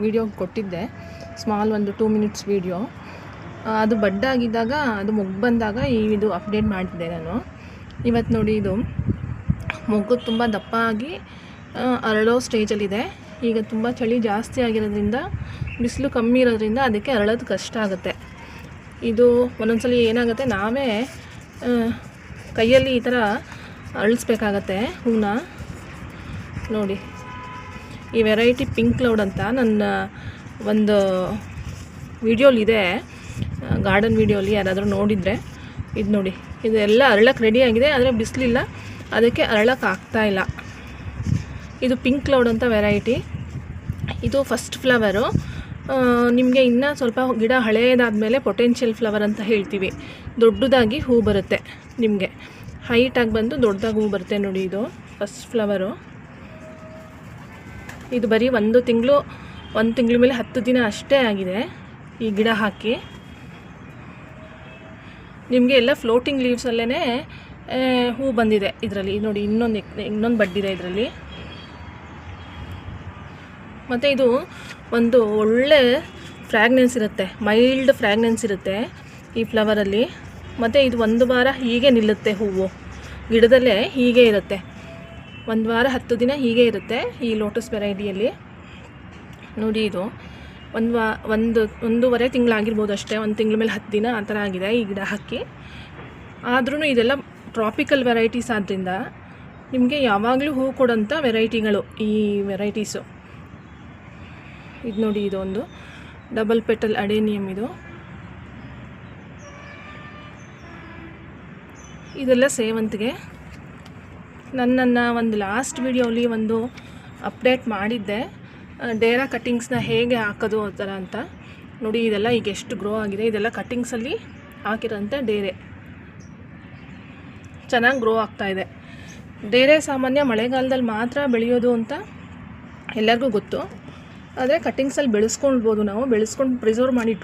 Video ಕೊಟ್ಟಿದ್ದೆ, small ಒಂದು 2 minutes video. ಅದು ಬಡ್ಡಾಗಿದ್ದಾಗ, ಅದು ಮೊಗ್ಗು ಬಂದಾಗ ಇದು ಅಪ್ಡೇಟ್ ಮಾಡಿದ್ದೆ ನಾನು. ಇವತ್ತು ನೋಡಿ, ಇದು ಮೊಗ್ಗು ತುಂಬ ದಪ್ಪ ಆಗಿ ಅರಳೋ ಸ್ಟೇಜಲ್ಲಿದೆ. ಈಗ ತುಂಬ ಚಳಿ ಜಾಸ್ತಿ ಆಗಿರೋದ್ರಿಂದ, ಬಿಸಿಲು ಕಮ್ಮಿ ಇರೋದ್ರಿಂದ ಅದಕ್ಕೆ ಅರಳೋದು ಕಷ್ಟ ಆಗುತ್ತೆ. ಇದು ಒಂದೊಂದ್ಸಲಿ ಏನಾಗುತ್ತೆ, ನಾವೇ ಕೈಯಲ್ಲಿ ಈ ಥರ ಅರಳಿಸ್ಬೇಕಾಗತ್ತೆ ಹೂನ. ನೋಡಿ, ಈ ವೆರೈಟಿ ಪಿಂಕ್ ಕ್ಲೌಡ್ ಅಂತ ನನ್ನ ಒಂದು ವಿಡಿಯೋಲಿದೆ, ಗಾರ್ಡನ್ ವಿಡಿಯೋಲಿ. ಯಾರಾದರೂ ನೋಡಿದರೆ ಇದು ನೋಡಿ, ಇದೆಲ್ಲ ಅರಳಕ್ಕೆ ರೆಡಿ ಆಗಿದೆ, ಆದರೆ ಬಿಸಿಲಿಲ್ಲ, ಅದಕ್ಕೆ ಅರಳಕ್ಕೆ ಆಗ್ತಾಯಿಲ್ಲ. ಇದು ಪಿಂಕ್ ಕ್ಲೌಡ್ ಅಂತ ವೆರೈಟಿ. ಇದು ಫಸ್ಟ್ ಫ್ಲವರು. ನಿಮಗೆ ಇನ್ನೂ ಸ್ವಲ್ಪ ಗಿಡ ಹಳೆಯದಾದಮೇಲೆ ಪೊಟೆನ್ಷಿಯಲ್ ಫ್ಲವರ್ ಅಂತ ಹೇಳ್ತೀವಿ. ದೊಡ್ಡದಾಗಿ ಹೂ ಬರುತ್ತೆ, ನಿಮಗೆ ಹೈಟಾಗಿ ಬಂದು ದೊಡ್ಡದಾಗಿ ಹೂ ಬರುತ್ತೆ. ನೋಡಿ, ಇದು ಫಸ್ಟ್ ಫ್ಲವರು. ಇದು ಬರೀ 1 ತಿಂಗಳ ಮೇಲೆ 10 ದಿನ ಅಷ್ಟೇ ಆಗಿದೆ ಈ ಗಿಡ ಹಾಕಿ. ನಿಮಗೆ ಎಲ್ಲ ಫ್ಲೋಟಿಂಗ್ ಲೀವ್ಸಲ್ಲೇ ಹೂ ಬಂದಿದೆ ಇದರಲ್ಲಿ. ನೋಡಿ, ಇನ್ನೊಂದು ಬಡ್ಡಿದೆ ಇದರಲ್ಲಿ. ಮತ್ತು ಇದು ಒಂದು ಒಳ್ಳೆ ಫ್ರ್ಯಾಗ್ನೆನ್ಸ್ ಇರುತ್ತೆ, ಮೈಲ್ಡ್ ಫ್ರ್ಯಾಗ್ನೆನ್ಸ್ ಇರುತ್ತೆ ಈ ಫ್ಲವರಲ್ಲಿ. ಮತ್ತು ಇದು 1 ವಾರ ಹೀಗೆ ನಿಲ್ಲುತ್ತೆ, ಹೂವು ಗಿಡದಲ್ಲೇ ಹೀಗೆ ಇರುತ್ತೆ. 1 ವಾರ 10 ದಿನ ಹೀಗೆ ಇರುತ್ತೆ ಈ ಲೋಟಸ್ ವೆರೈಟಿಯಲ್ಲಿ. ನೋಡಿ, ಇದು 1.5 ತಿಂಗಳಾಗಿರ್ಬೋದು ಅಷ್ಟೇ, 1 ತಿಂಗಳ ಮೇಲೆ 10 ದಿನ ಆ ಥರ ಆಗಿದೆ ಈ ಗಿಡ ಹಾಕಿ. ಆದ್ರೂ ಇದೆಲ್ಲ ಟ್ರಾಪಿಕಲ್ ವೆರೈಟೀಸ್ ಆದ್ದರಿಂದ ನಿಮಗೆ ಯಾವಾಗಲೂ ಹೂ ಕೊಡೋಂಥ ವೆರೈಟಿಗಳು ಈ ವೆರೈಟೀಸು. ಇದು ನೋಡಿ, ಇದೊಂದು ಡಬಲ್ ಪೆಟಲ್ ಅಡೇನಿಯಮ್. ಇದೆಲ್ಲ ಸೇವಂತಿಗೆ. ನನ್ನ ಒಂದು ಲಾಸ್ಟ್ ವಿಡಿಯೋಲಿ ಒಂದು ಅಪ್ಡೇಟ್ ಮಾಡಿದ್ದೆ, ಡೇರಾ ಕಟ್ಟಿಂಗ್ಸ್ನ ಹೇಗೆ ಹಾಕೋದು ಆ ಥರ ಅಂತ. ನೋಡಿ, ಇದೆಲ್ಲ ಈಗ ಎಷ್ಟು ಗ್ರೋ ಆಗಿದೆ. ಇದೆಲ್ಲ ಕಟ್ಟಿಂಗ್ಸಲ್ಲಿ ಹಾಕಿರೋಂಥ ಡೇರೆ ಚೆನ್ನಾಗಿ ಗ್ರೋ ಆಗ್ತಾಯಿದೆ. ಡೇರೆ ಸಾಮಾನ್ಯ ಮಳೆಗಾಲದಲ್ಲಿ ಮಾತ್ರ ಬೆಳೆಯೋದು ಅಂತ ಎಲ್ಲರಿಗೂ ಗೊತ್ತು, ಆದರೆ ಕಟ್ಟಿಂಗ್ಸಲ್ಲಿ ಬೆಳೆಸ್ಕೊಳ್ಬೋದು ನಾವು. ಬೆಳೆಸ್ಕೊಂಡು ಪ್ರಿಸರ್ವ್ ಮಾಡಿ ಇಟ್ಕೊಂಡು